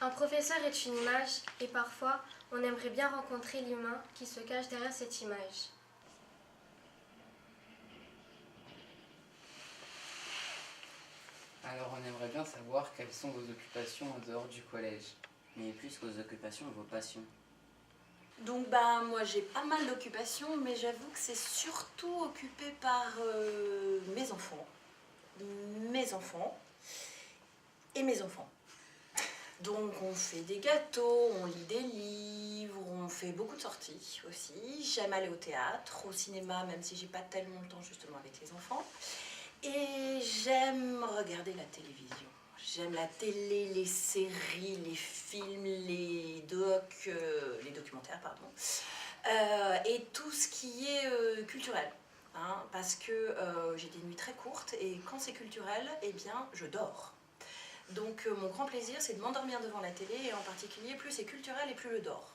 Un professeur est une image et parfois on aimerait bien rencontrer l'humain qui se cache derrière cette image. Alors on aimerait bien savoir quelles sont vos occupations en dehors du collège. Mais plus qu'aux occupations, vos passions. Donc moi j'ai pas mal d'occupations, mais j'avoue que c'est surtout occupé par mes enfants et mes enfants. Donc on fait des gâteaux, on lit des livres, on fait beaucoup de sorties aussi. J'aime aller au théâtre, au cinéma, même si j'ai pas tellement le temps justement avec les enfants. Et j'aime regarder la télévision. J'aime la télé, les séries, les films, les documentaires, pardon, et tout ce qui est culturel. Hein, parce que j'ai des nuits très courtes et quand c'est culturel, eh bien, je dors. Donc mon grand plaisir, c'est de m'endormir devant la télé et en particulier, plus c'est culturel et plus je dors.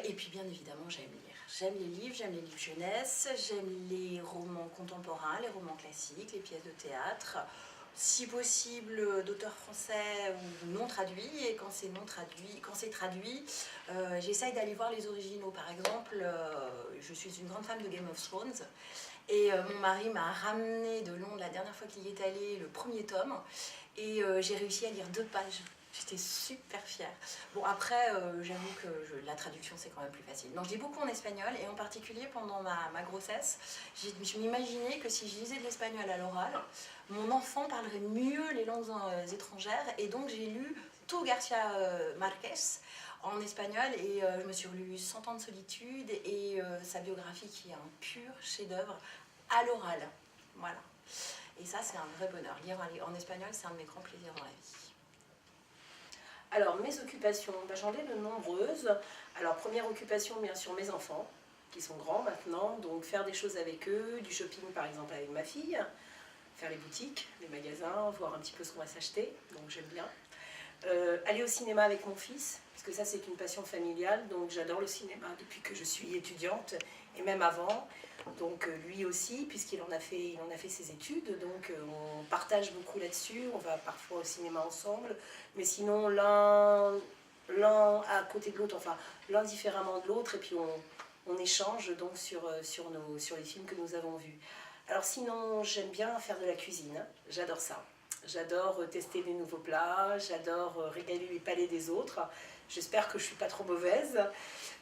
Et puis bien évidemment, j'aime lire. J'aime les livres jeunesse, j'aime les romans contemporains, les romans classiques, les pièces de théâtre, si possible d'auteurs français ou non traduits, et quand c'est traduit, j'essaye d'aller voir les originaux. Par exemple, je suis une grande fan de Game of Thrones, et mon mari m'a ramené de Londres la dernière fois qu'il y est allé le premier tome, et j'ai réussi à lire 2 pages. J'étais super fière. Bon, après, j'avoue que la traduction, c'est quand même plus facile. Donc, je lis beaucoup en espagnol, et en particulier pendant ma grossesse, je m'imaginais que si je lisais de l'espagnol à l'oral, mon enfant parlerait mieux les langues étrangères, et donc j'ai lu tout Garcia Marquez en espagnol, et je me suis relu 100 ans de solitude, et sa biographie qui est un pur chef-d'œuvre à l'oral. Voilà. Et ça, c'est un vrai bonheur. Lire en espagnol, c'est un de mes grands plaisirs dans la vie. Alors, mes occupations, j'en ai de nombreuses. Alors, première occupation, bien sûr, mes enfants, qui sont grands maintenant, donc faire des choses avec eux, du shopping par exemple avec ma fille, faire les boutiques, les magasins, voir un petit peu ce qu'on va s'acheter, donc j'aime bien. Aller au cinéma avec mon fils, parce que ça c'est une passion familiale, donc j'adore le cinéma depuis que je suis étudiante, et même avant. Donc lui aussi, puisqu'il en a fait ses études, donc on partage beaucoup là-dessus, on va parfois au cinéma ensemble, mais sinon l'un à côté de l'autre, enfin l'un différemment de l'autre, et puis on échange donc sur les films que nous avons vus. Alors sinon, j'aime bien faire de la cuisine, j'adore ça. J'adore tester des nouveaux plats, j'adore régaler les palais des autres. J'espère que je ne suis pas trop mauvaise.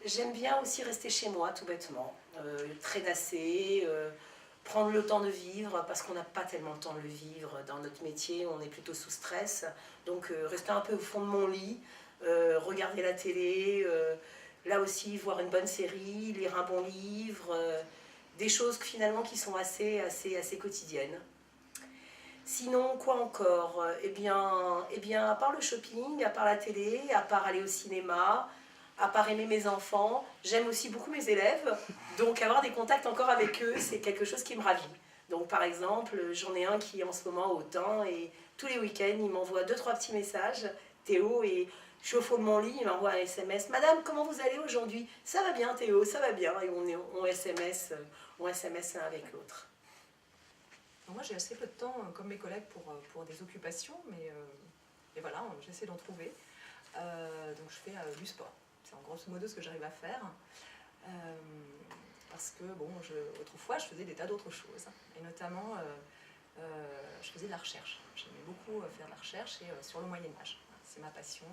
J'aime bien aussi rester chez moi, tout bêtement. Traînasser, prendre le temps de vivre, parce qu'on n'a pas tellement le temps de le vivre dans notre métier, on est plutôt sous stress. Donc rester un peu au fond de mon lit, regarder la télé, là aussi voir une bonne série, lire un bon livre, des choses finalement qui sont assez quotidiennes. Sinon, quoi encore? Eh bien, à part le shopping, à part la télé, à part aller au cinéma, à part aimer mes enfants, j'aime aussi beaucoup mes élèves. Donc avoir des contacts encore avec eux, c'est quelque chose qui me ravit. Donc par exemple, j'en ai un qui est en ce moment au temps, et tous les week-ends, il m'envoie 2-3 petits messages, Théo, et je suis au fond de mon lit, il m'envoie un SMS. Madame, comment vous allez aujourd'hui? Ça va bien, Théo, ça va bien. Et on SMS l'un avec l'autre. Moi, j'ai assez peu de temps, comme mes collègues, pour des occupations, mais voilà, j'essaie d'en trouver. Donc je fais du sport. C'est en grosso modo ce que j'arrive à faire. Parce que, bon, autrefois, je faisais des tas d'autres choses. Et notamment, je faisais de la recherche. J'aimais beaucoup faire de la recherche et sur le Moyen-Âge. C'est ma passion.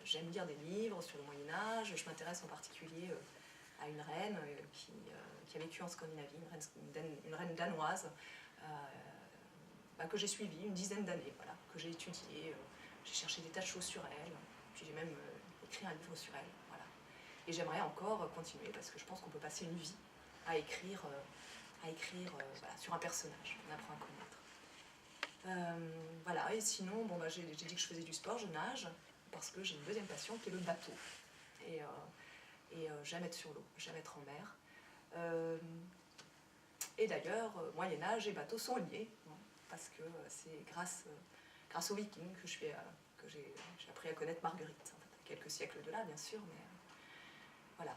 J'aime lire des livres sur le Moyen-Âge. Je m'intéresse en particulier à une reine qui a vécu en Scandinavie, une reine danoise, que j'ai suivie une dizaine d'années, voilà, que j'ai étudiée. J'ai cherché des tas de choses sur elle, puis j'ai même écrit un livre sur elle. Voilà. Et j'aimerais encore continuer, parce que je pense qu'on peut passer une vie à écrire voilà, sur un personnage, on apprend à connaître. Voilà, et sinon, bon, j'ai dit que je faisais du sport, je nage, parce que j'ai une deuxième passion qui est le bateau. Et j'aime être sur l'eau, j'aime être en mer. Et d'ailleurs, Moyen-Âge et bateau sont liés, parce que c'est grâce aux Vikings que j'ai appris à connaître Marguerite. En fait, quelques siècles de là, bien sûr, mais voilà.